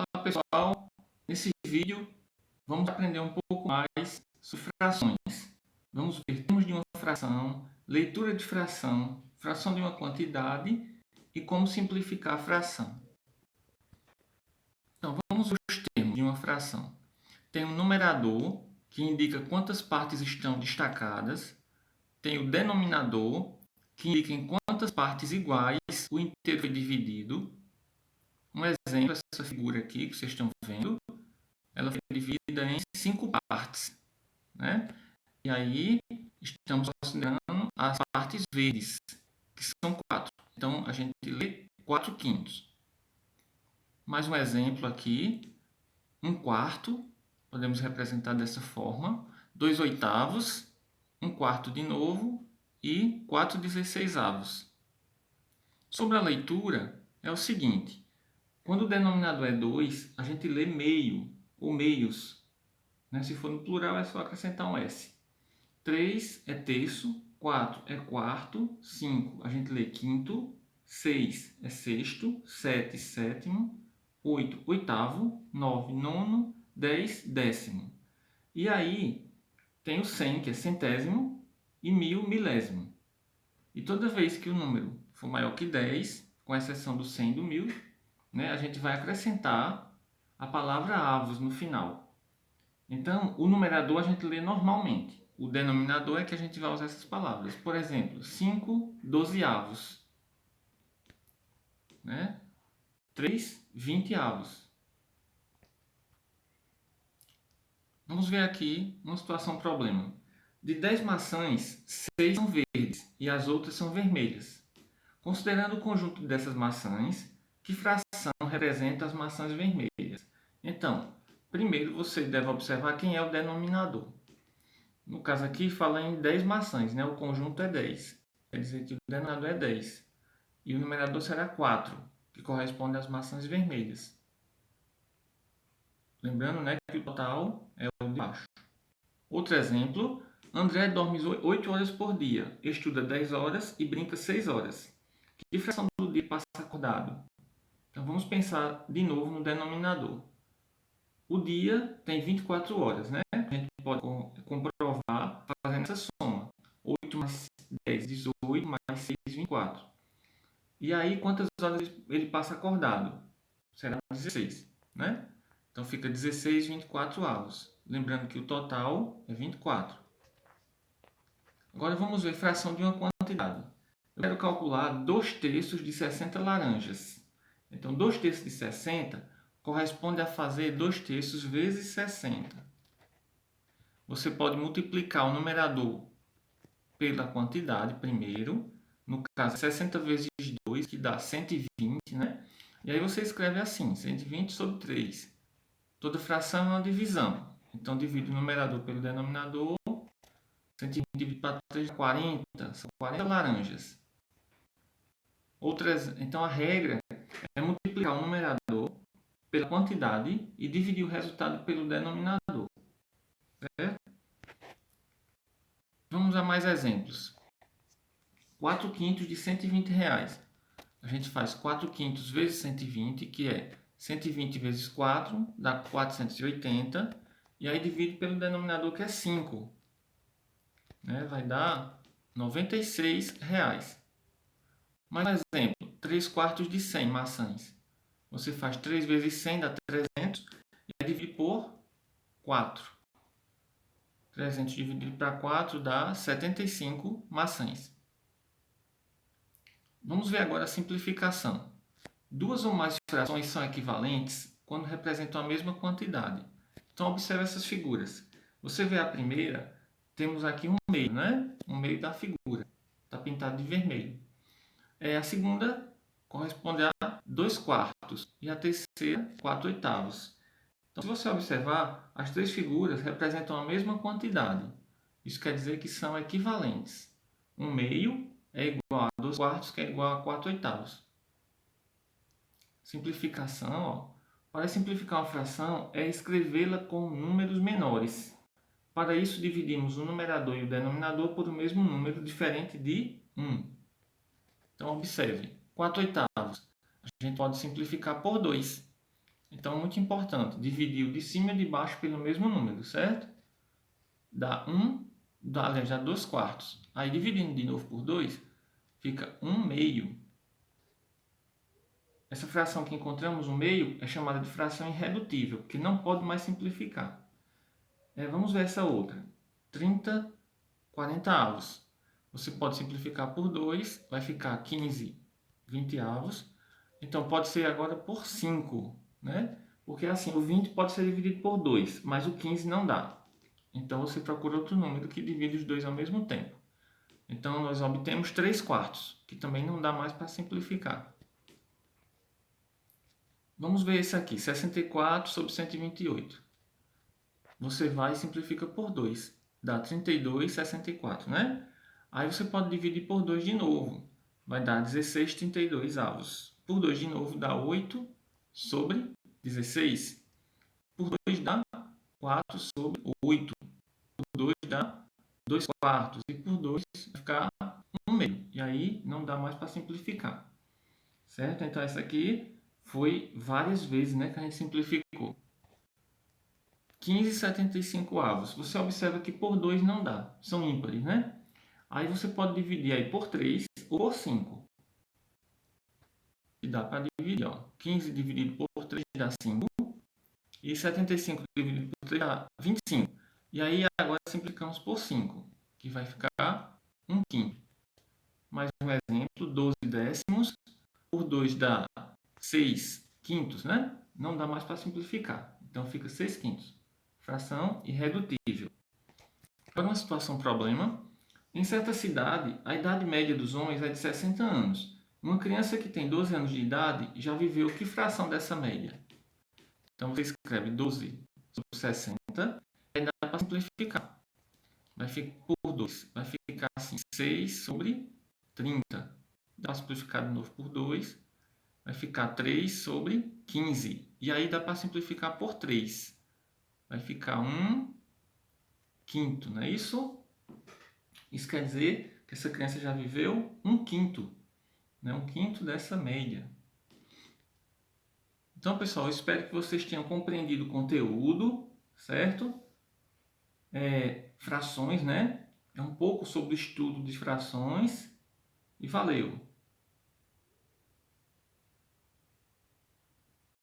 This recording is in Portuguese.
Olá pessoal, nesse vídeo vamos aprender um pouco mais sobre frações. Vamos ver termos de uma fração, leitura de fração, fração de uma quantidade e como simplificar a fração. Então vamos aos termos de uma fração. Tem um numerador, que indica quantas partes estão destacadas. Tem o denominador, que indica em quantas partes iguais o inteiro foi dividido. Um exemplo, essa figura aqui que vocês estão vendo, ela foi dividida em 5 partes, né? E aí estamos considerando as partes verdes, que são 4. Então a gente lê 4 quintos. Mais um exemplo aqui, 1/4, podemos representar dessa forma, 2 oitavos, 1/4 de novo e 4/16. Sobre a leitura, é o seguinte: quando o denominador é 2, a gente lê meio ou meios. Né? Se for no plural, é só acrescentar um S. 3 é terço, 4 é quarto, 5 a gente lê quinto, 6 é sexto, 7 sétimo, 8 oitavo, 9 nono, 10 décimo. E aí tem o 100, que é centésimo, e 1000 milésimo. E toda vez que o número for maior que 10, com exceção do 100 e do 1000, né, a gente vai acrescentar a palavra avos no final. Então, o numerador a gente lê normalmente. O denominador é que a gente vai usar essas palavras. Por exemplo, 5 dozeavos. Né? 3 vinteavos. Vamos ver aqui uma situação problema. De 10 maçãs, 6 são verdes e as outras são vermelhas. Considerando o conjunto dessas maçãs, que fração representa as maçãs vermelhas? Então, primeiro você deve observar quem é o denominador. No caso aqui, fala em 10 maçãs, né? O conjunto é 10. Quer dizer que o denominador é 10. E o numerador será 4, que corresponde às maçãs vermelhas. Lembrando, né, que o total é o de baixo. Outro exemplo, André dorme 8 horas por dia, estuda 10 horas e brinca 6 horas. Que fração do dia passa acordado? Então vamos pensar de novo no denominador. O dia tem 24 horas, né? A gente pode comprovar fazendo essa soma. 8 mais 10, 18, mais 6, 24. E aí, quantas horas ele passa acordado? Será 16, né? Então fica 16 24 avos. Lembrando que o total é 24. Agora vamos ver fração de uma quantidade. Eu quero calcular 2 terços de 60 laranjas. Então, 2 terços de 60 corresponde a fazer 2 terços vezes 60. Você pode multiplicar o numerador pela quantidade primeiro. No caso, 60 vezes 2, que dá 120, né? E aí você escreve assim, 120 sobre 3. Toda fração é uma divisão. Então, divide o numerador pelo denominador. 120 dividido para 3 é 40. São 40 laranjas. Então, a regra é multiplicar o numerador pela quantidade e dividir o resultado pelo denominador. Certo? Vamos a mais exemplos. 4 quintos de 120 reais. A gente faz 4 quintos vezes 120, que é 120 vezes 4, dá 480. E aí divide pelo denominador, que é 5. Né? Vai dar 96 reais. Mais um exemplo, 3 quartos de 100 maçãs. Você faz 3 vezes 100, dá 300. E aí divide por 4. 300 dividido para 4 dá 75 maçãs. Vamos ver agora a simplificação. Duas ou mais frações são equivalentes quando representam a mesma quantidade. Então, observe essas figuras. Você vê a primeira, temos aqui um meio, né? Um meio da figura. Está pintado de vermelho. A segunda corresponde a 2 quartos e a terceira, 4 oitavos. Então, se você observar, as três figuras representam a mesma quantidade. Isso quer dizer que são equivalentes. Um meio é igual a 2 quartos, que é igual a 4 oitavos. Simplificação, ó. Para simplificar uma fração, é escrevê-la com números menores. Para isso, dividimos o numerador e o denominador por o mesmo número diferente de 1. Então, observe. 4 oitavos. A gente pode simplificar por 2. Então, muito importante, dividir o de cima e de baixo pelo mesmo número, certo? Dá 2 quartos. Aí, dividindo de novo por 2, fica 1 meio. Essa fração que encontramos no meio é chamada de fração irredutível, que não pode mais simplificar. Vamos ver essa outra. 30 40avos. Você pode simplificar por 2, vai ficar 15 20avos. Então, pode ser agora por 5, né? Porque assim, o 20 pode ser dividido por 2, mas o 15 não dá. Então, você procura outro número que divide os dois ao mesmo tempo. Então, nós obtemos 3 quartos, que também não dá mais para simplificar. Vamos ver esse aqui, 64 sobre 128. Você vai e simplifica por 2, dá 32/64, né? Aí você pode dividir por 2 de novo, vai dar 16/32avos. Por 2 de novo dá 8 sobre 16. Por 2 dá 4 sobre 8. Por 2 dá 2 quartos. E por 2 vai ficar 1 meio. E aí não dá mais para simplificar. Certo? Então essa aqui foi várias vezes, né, que a gente simplificou. 15/75avos. Você observa que por 2 não dá. São ímpares, né? Aí você pode dividir aí por 3 ou por 5. E dá para dividir, ó. 15 dividido por 3 dá 5. E 75 dividido por 3 dá 25. E aí agora simplificamos por 5, que vai ficar 1 quinto. Mais um exemplo, 12 décimos. Por 2 dá 6 quintos, né? Não dá mais para simplificar. Então fica 6 quintos. Fração irredutível. Para uma situação problema, em certa cidade, a idade média dos homens é de 60 anos. Uma criança que tem 12 anos de idade já viveu que fração dessa média? Então você escreve 12 sobre 60, e aí dá para simplificar. Vai ficar por 2, vai ficar assim, 6 sobre 30. Dá para simplificar de novo por 2, vai ficar 3 sobre 15. E aí dá para simplificar por 3. Vai ficar 1 quinto, não é isso? Isso quer dizer que essa criança já viveu 1 quinto, né? 1 quinto dessa média. Então, pessoal, eu espero que vocês tenham compreendido o conteúdo, certo? Frações, né? É um pouco sobre o estudo de frações. E valeu!